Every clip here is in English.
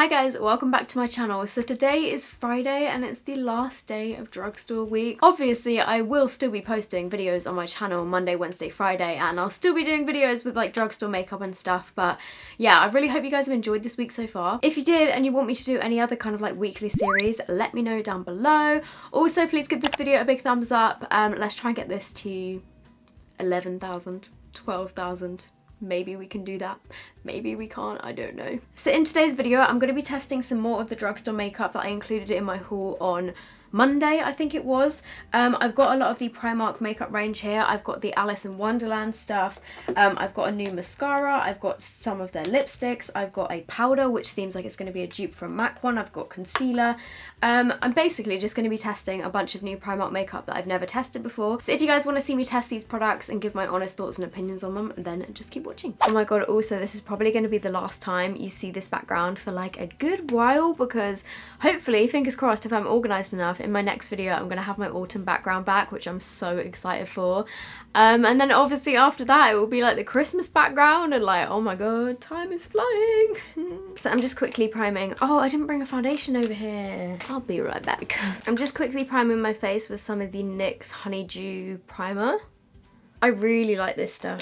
Hi guys, welcome back to my channel. So today is Friday and it's the last day of drugstore week. Obviously I will still be posting videos on my channel Monday, Wednesday, Friday, and I'll still be doing videos with like drugstore makeup and stuff, but yeah, I really hope you guys have enjoyed this week so far. If you did and you want me to do any other kind of like weekly series, let me know down below. Also, please give this video a big thumbs up. Let's try and get this to 11,000, 12,000. Maybe we can do that. Maybe we can't, I don't know. So in today's video, I'm going to be testing some more of the drugstore makeup that I included in my haul on Monday, I think it was. I've got a lot of the Primark makeup range here. I've got the Alice in Wonderland stuff. I've got a new mascara. I've got some of their lipsticks. I've got a powder, which seems like it's going to be a dupe from MAC one. I've got concealer. I'm basically just going to be testing a bunch of new Primark makeup that I've never tested before. So if you guys want to see me test these products and give my honest thoughts and opinions on them, then just keep watching. Oh my god, also this is probably going to be the last time you see this background for like a good while, because hopefully, fingers crossed, if I'm organised enough, in my next video I'm going to have my autumn background back, which I'm so excited for. And then obviously after that it will be like the Christmas background and like, oh my god, time is flying. So I'm just quickly priming. Oh, I didn't bring a foundation over here. I'll be right back. I'm just quickly priming my face with some of the NYX Honeydew primer. I really like this stuff.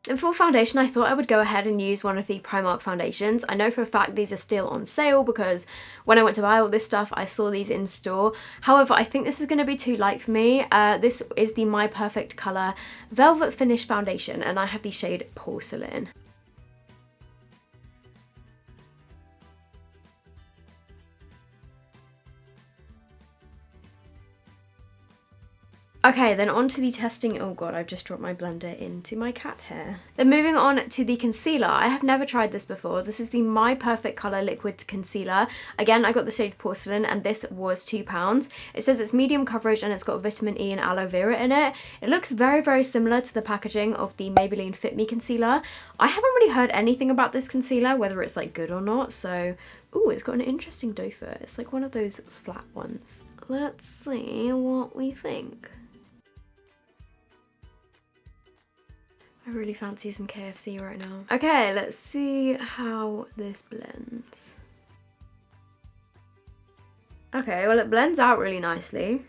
And for foundation, I thought I would go ahead and use one of the Primark foundations. I know for a fact these are still on sale because when I went to buy all this stuff, I saw these in store. However, I think this is going to be too light for me. This is the My Perfect Colour Velvet Finish Foundation, and I have the shade Porcelain. Okay, then on to the testing. Oh god, I've just dropped my blender into my cat hair. Then moving on to the concealer. I have never tried this before. This is the My Perfect Colour Liquid Concealer. Again, I got the shade Porcelain and this was £2. It says it's medium coverage and it's got vitamin E and aloe vera in it. It looks very, very similar to the packaging of the Maybelline Fit Me concealer. I haven't really heard anything about this concealer, whether it's like good or not, so... Ooh, it's got an interesting doe fur. It's like one of those flat ones. Let's see what we think. I really fancy some KFC right now. Okay, let's see how this blends. Okay, well it blends out really nicely.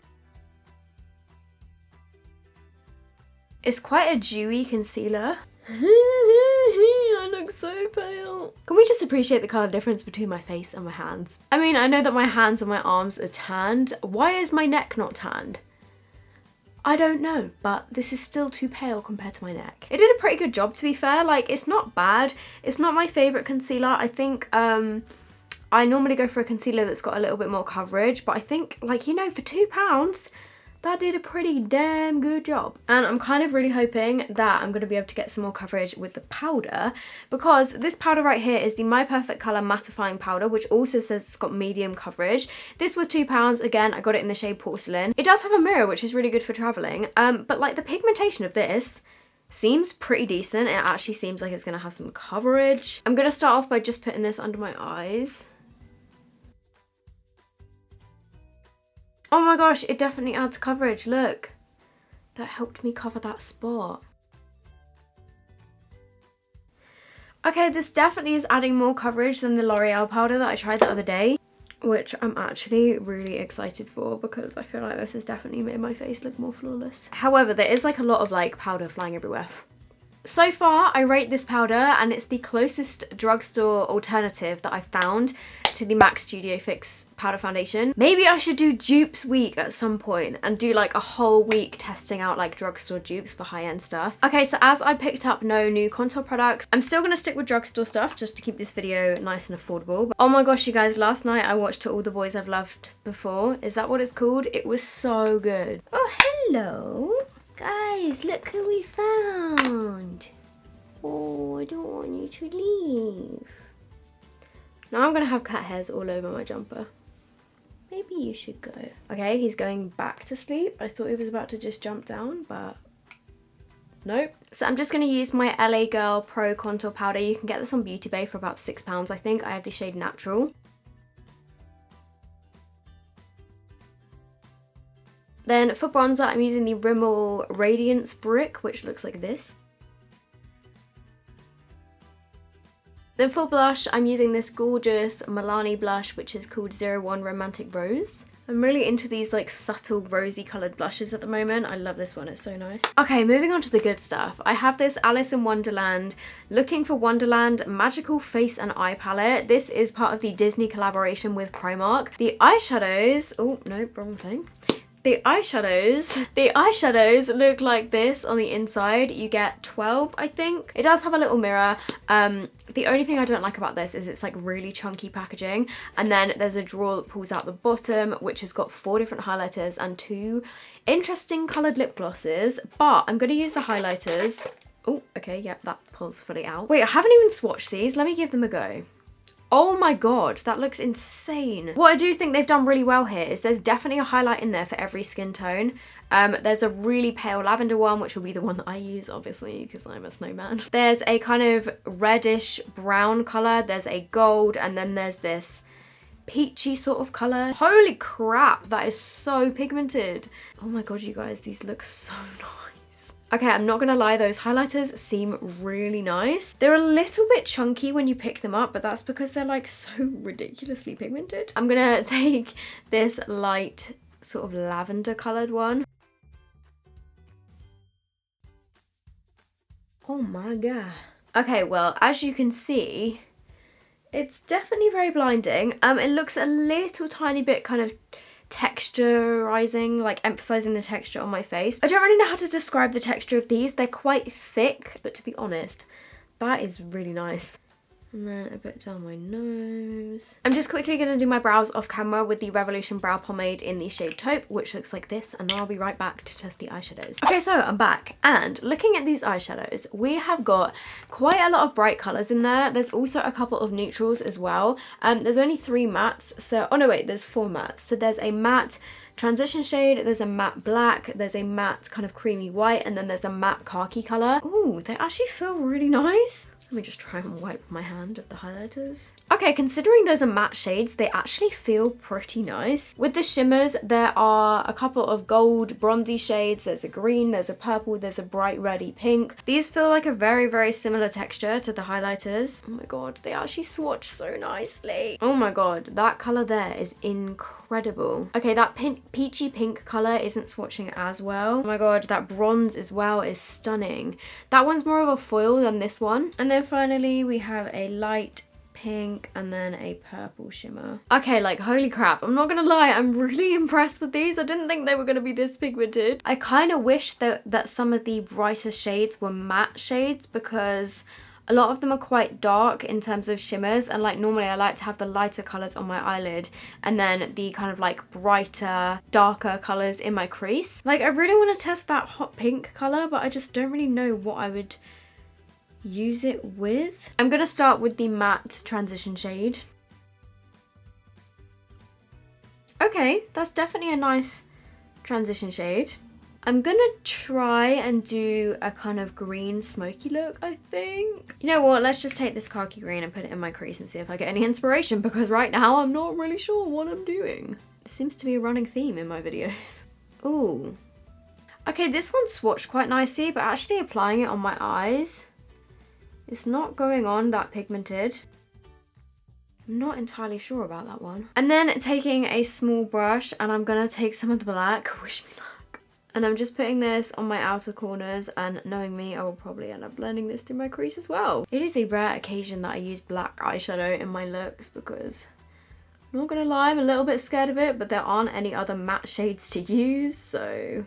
It's quite a dewy concealer. I look so pale. Can we just appreciate the colour difference between my face and my hands? I mean, I know that my hands and my arms are tanned. Why is my neck not tanned? I don't know, but this is still too pale compared to my neck. It did a pretty good job, to be fair. Like, it's not bad. It's not my favourite concealer. I think I normally go for a concealer that's got a little bit more coverage, but I think, like, you know, for £2, that did a pretty damn good job. And I'm kind of really hoping that I'm going to be able to get some more coverage with the powder, because this powder right here is the My Perfect Colour Mattifying Powder, which also says it's got medium coverage. This was £2. Again, I got it in the shade Porcelain. It does have a mirror, which is really good for travelling, but like the pigmentation of this seems pretty decent. It actually seems like it's going to have some coverage. I'm going to start off by just putting this under my eyes. Oh my gosh, it definitely adds coverage, look. That helped me cover that spot. Okay, this definitely is adding more coverage than the L'Oreal powder that I tried the other day, which I'm actually really excited for because I feel like this has definitely made my face look more flawless. However, there is like a lot of like powder flying everywhere. So far, I rate this powder, and it's the closest drugstore alternative that I found to the MAC Studio Fix powder foundation. Maybe I should do dupes week at some point and do like a whole week testing out like drugstore dupes for high-end stuff. Okay, so as I picked up no new contour products, I'm still gonna stick with drugstore stuff just to keep this video nice and affordable. But oh my gosh, you guys, last night I watched To All the Boys I've Loved Before. Is that what it's called? It was so good. Oh, hello. Guys, look who we found. Oh, I don't want you to leave. Now I'm gonna have cat hairs all over my jumper. Maybe you should go. Okay, he's going back to sleep. I thought he was about to just jump down, but nope. So I'm just gonna use my LA Girl Pro Contour Powder. You can get this on Beauty Bay for about £6, I think. I have the shade Natural. Then for bronzer, I'm using the Rimmel Radiance Brick, which looks like this. Then for blush, I'm using this gorgeous Milani blush, which is called 01 Romantic Rose. I'm really into these like subtle rosy coloured blushes at the moment. I love this one, it's so nice. Okay, moving on to the good stuff. I have this Alice in Wonderland Looking for Wonderland Magical Face and Eye Palette. This is part of the Disney collaboration with Primark. The eyeshadows, oh no, wrong thing. The eyeshadows look like this on the inside. You get 12, I think. It does have a little mirror. The only thing I don't like about this is it's like really chunky packaging. And then there's a drawer that pulls out the bottom, which has got 4 different highlighters and 2 interesting coloured lip glosses. But I'm going to use the highlighters. Oh, okay, yeah, that pulls fully out. Wait, I haven't even swatched these. Let me give them a go. Oh my god, that looks insane. What I do think they've done really well here is there's definitely a highlight in there for every skin tone. There's a really pale lavender one, which will be the one that I use, obviously, because I'm a snowman. There's a kind of reddish brown colour, there's a gold, and then there's this peachy sort of colour. Holy crap, that is so pigmented. Oh my god, you guys, these look so nice. Okay, I'm not gonna lie, those highlighters seem really nice. They're a little bit chunky when you pick them up, but that's because they're like so ridiculously pigmented. I'm gonna take this light sort of lavender coloured one. Oh my god. Okay, well, as you can see, it's definitely very blinding. It looks a little tiny bit kind of texturizing, like emphasizing the texture on my face. I don't really know how to describe the texture of these. They're quite thick, but to be honest, that is really nice. And then a bit down my nose. I'm just quickly going to do my brows off camera with the Revolution Brow Pomade in the shade Taupe, which looks like this, and then I'll be right back to test the eyeshadows. Okay, so I'm back, and looking at these eyeshadows, we have got quite a lot of bright colours in there. There's also a couple of neutrals as well. There's only 3 mattes, so, oh no wait, there's 4 mattes. So there's a matte transition shade, there's a matte black, there's a matte kind of creamy white, and then there's a matte khaki colour. Ooh, they actually feel really nice. Let me just try and wipe my hand at the highlighters. Okay, considering those are matte shades, they actually feel pretty nice. With the shimmers, there are a couple of gold bronzy shades. There's a green, there's a purple, there's a bright reddy pink. These feel like a very, very similar texture to the highlighters. Oh my god, they actually swatch so nicely. Oh my god, that colour there is incredible. Okay, that peachy pink colour isn't swatching as well. Oh my god, that bronze as well is stunning. That one's more of a foil than this one. And then finally we have a light pink and then a purple shimmer. Okay, like holy crap, I'm not gonna lie, I'm really impressed with these. I didn't think they were gonna be this pigmented. I kind of wish that some of the brighter shades were matte shades, because a lot of them are quite dark in terms of shimmers, and like normally I like to have the lighter colours on my eyelid and then the kind of like brighter, darker colours in my crease. Like I really want to test that hot pink colour, but I just don't really know what I would use it with. I'm gonna start with the matte transition shade. Okay, that's definitely a nice transition shade. I'm gonna try and do a kind of green smoky look, I think. You know what, let's just take this khaki green and put it in my crease and see if I get any inspiration, because right now I'm not really sure what I'm doing. This seems to be a running theme in my videos. Ooh. Okay, this one swatched quite nicely, but actually applying it on my eyes, it's not going on that pigmented. I'm not entirely sure about that one. And then taking a small brush, and I'm gonna take some of the black, wish me luck. And I'm just putting this on my outer corners, and knowing me, I will probably end up blending this through my crease as well. It is a rare occasion that I use black eyeshadow in my looks, because I'm not gonna lie, I'm a little bit scared of it, but there aren't any other matte shades to use, so.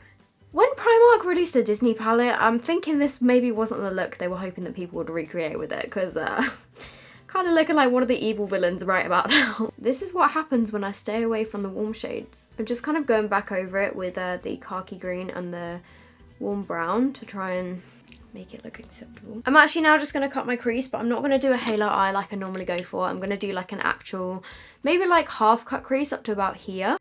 When Primark released a Disney palette, I'm thinking this maybe wasn't the look they were hoping that people would recreate with it, because kind of looking like one of the evil villains right about now. This is what happens when I stay away from the warm shades. I'm just kind of going back over it with the khaki green and the warm brown to try and make it look acceptable. I'm actually now just going to cut my crease, but I'm not going to do a halo eye like I normally go for. I'm going to do like an actual, maybe like half cut crease up to about here.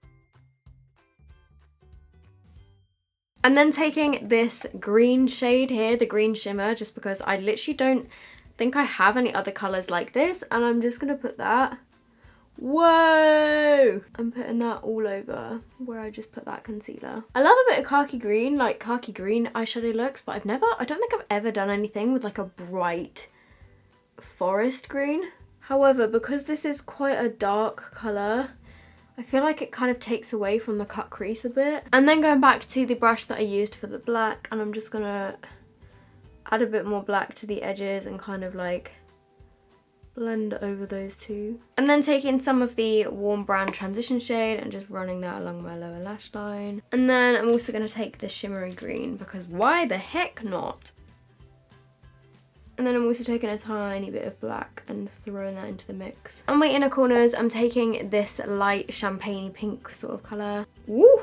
And then taking this green shade here, the green shimmer, just because I literally don't think I have any other colours like this, and I'm just going to put that. Whoa! I'm putting that all over where I just put that concealer. I love a bit of khaki green, like khaki green eyeshadow looks, but I don't think I've ever done anything with like a bright forest green. However, because this is quite a dark colour, I feel like it kind of takes away from the cut crease a bit. And then going back to the brush that I used for the black, and I'm just gonna add a bit more black to the edges and kind of like blend over those two. And then taking some of the warm brown transition shade and just running that along my lower lash line. And then I'm also going to take the shimmery green, because why the heck not? And then I'm also taking a tiny bit of black and throwing that into the mix. On my inner corners, I'm taking this light champagne pink sort of colour. Woo!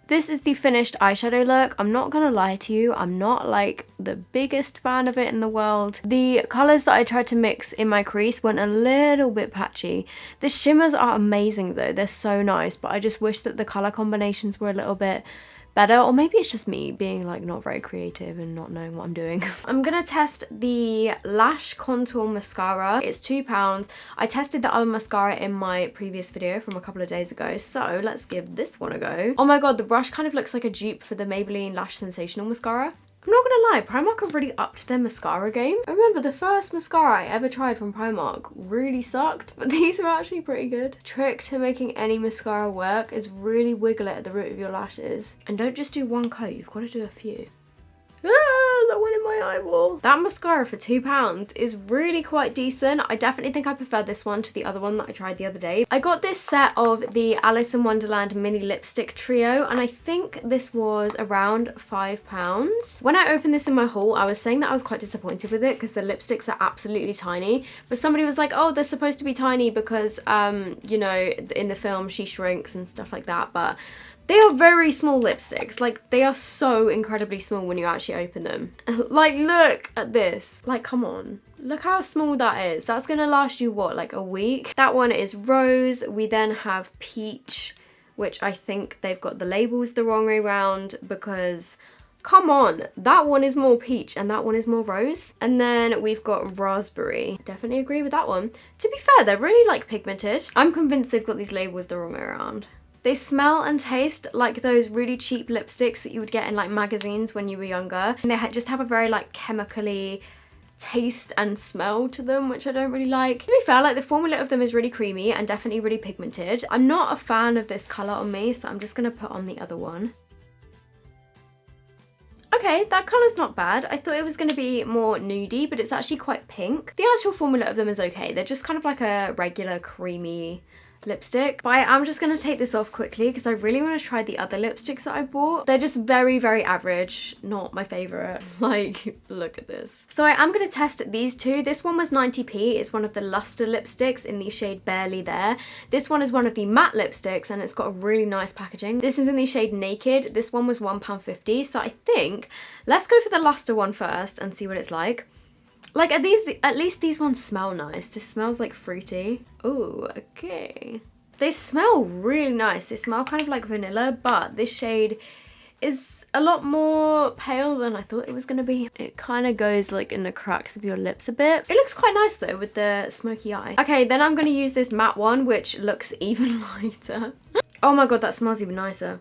This is the finished eyeshadow look. I'm not gonna lie to you, I'm not like the biggest fan of it in the world. The colours that I tried to mix in my crease went a little bit patchy. The shimmers are amazing though, they're so nice, but I just wish that the colour combinations were a little bit better, or maybe it's just me being like not very creative and not knowing what I'm doing. I'm gonna test the Lash Contour mascara. It's £2. I tested the other mascara in my previous video from a couple of days ago, so let's give this one a go. Oh my god, the brush kind of looks like a dupe for the Maybelline Lash Sensational mascara. I'm not gonna lie, Primark have really upped their mascara game. I remember the first mascara I ever tried from Primark really sucked, but these were actually pretty good. Trick to making any mascara work is really wiggle it at the root of your lashes. And don't just do one coat, you've got to do a few. Ah, that one in my eyeball. That mascara for £2 is really quite decent. I definitely think I prefer this one to the other one that I tried the other day. I got this set of the Alice in Wonderland mini lipstick trio, and I think this was around £5. When I opened this in my haul, I was saying that I was quite disappointed with it because the lipsticks are absolutely tiny, but somebody was like, oh, they're supposed to be tiny because you know, in the film she shrinks and stuff like that, but they are very small lipsticks. Like, they are so incredibly small when you actually open them. Like, look at this. Like, come on. Look how small that is. That's gonna last you, what, like a week? That one is rose. We then have peach, which I think they've got the labels the wrong way around because, come on, that one is more peach and that one is more rose. And then we've got raspberry. Definitely agree with that one. To be fair, they're really like pigmented. I'm convinced they've got these labels the wrong way around. They smell and taste like those really cheap lipsticks that you would get in like magazines when you were younger. And they just have a very like chemically taste and smell to them, which I don't really like. To be fair, like the formula of them is really creamy and definitely really pigmented. I'm not a fan of this colour on me, so I'm just going to put on the other one. Okay, that colour's not bad. I thought it was going to be more nudie, but it's actually quite pink. The actual formula of them is okay. They're just kind of like a regular creamy lipstick. But I'm just going to take this off quickly because I really want to try the other lipsticks that I bought. They're just very, very average. Not my favourite. Like, look at this. So I am going to test these two. This one was 90p. It's one of the Luster lipsticks in the shade Barely There. This one is one of the matte lipsticks and it's got a really nice packaging. This is in the shade Naked. This one was £1.50. So I think let's go for the Luster one first and see what it's like. Like, at least these ones smell nice. This smells like fruity. Oh, okay. They smell really nice. They smell kind of like vanilla, but this shade is a lot more pale than I thought it was going to be. It kind of goes like in the cracks of your lips a bit. It looks quite nice though with the smoky eye. Okay, then I'm going to use this matte one, which looks even lighter. Oh my god, that smells even nicer.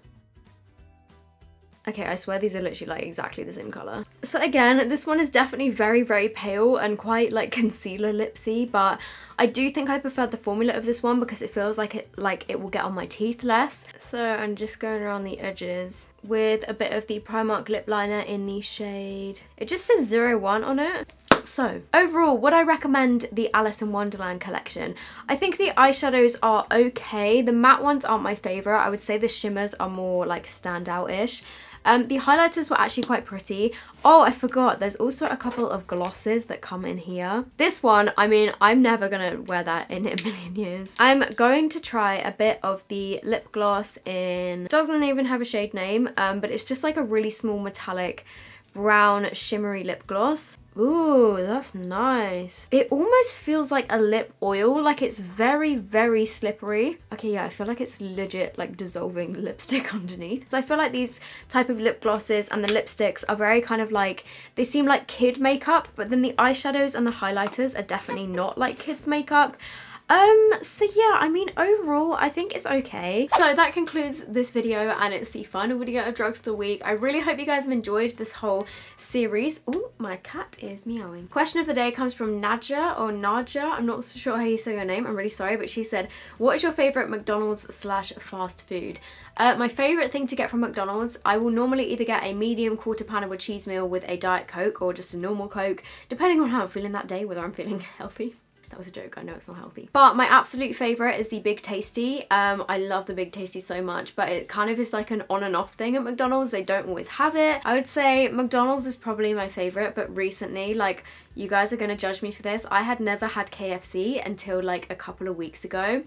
Okay, I swear these are literally like exactly the same colour. So again, this one is definitely very, very pale and quite like concealer lipsy, but I do think I prefer the formula of this one because it feels like it will get on my teeth less. So I'm just going around the edges with a bit of the Primark lip liner in the shade. It just says 01 on it. So, overall, would I recommend the Alice in Wonderland collection? I think the eyeshadows are okay. The matte ones aren't my favourite. I would say the shimmers are more like standout-ish. The highlighters were actually quite pretty. Oh, I forgot. There's also a couple of glosses that come in here. This one, I mean, I'm never going to wear that in a million years. I'm going to try a bit of the lip gloss in... Doesn't even have a shade name, but it's just like a really small metallic brown shimmery lip gloss. Ooh, that's nice. It almost feels like a lip oil, like it's very, very slippery. Okay, yeah, I feel like it's legit like dissolving the lipstick underneath. So I feel like these type of lip glosses and the lipsticks are very kind of like, they seem like kid makeup, but then the eyeshadows and the highlighters are definitely not like kids makeup. So yeah, I mean, overall, I think it's okay. So that concludes this video, and it's the final video of Drugstore Week. I really hope you guys have enjoyed this whole series. Oh, my cat is meowing. Question of the day comes from Nadja or Nadja. I'm not so sure how you say your name. I'm really sorry, but she said, what is your favorite McDonald's / fast food? My favorite thing to get from McDonald's, I will normally either get a medium quarter pounder with cheese meal with a Diet Coke or just a normal Coke, depending on how I'm feeling that day, whether I'm feeling healthy. That was a joke, I know it's not healthy. But my absolute favourite is the Big Tasty. I love the Big Tasty so much, but it kind of is like an on and off thing at McDonald's. They don't always have it. I would say McDonald's is probably my favourite, but recently, like, you guys are going to judge me for this, I had never had KFC until like a couple of weeks ago.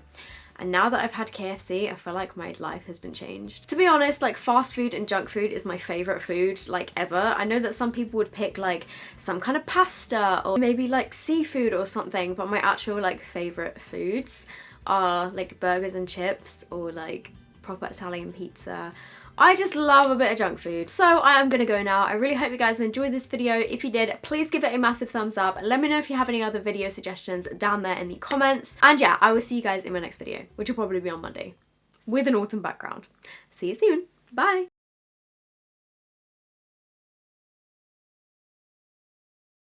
And now that I've had KFC, I feel like my life has been changed. To be honest, like, fast food and junk food is my favourite food, like, ever. I know that some people would pick, like, some kind of pasta or maybe, like, seafood or something, but my actual, like, favourite foods are, like, burgers and chips or, like, proper Italian pizza. I just love a bit of junk food. So I am gonna go now. I really hope you guys have enjoyed this video. If you did, please give it a massive thumbs up. Let me know if you have any other video suggestions down there in the comments. And yeah, I will see you guys in my next video, which will probably be on Monday with an autumn background. See you soon. Bye.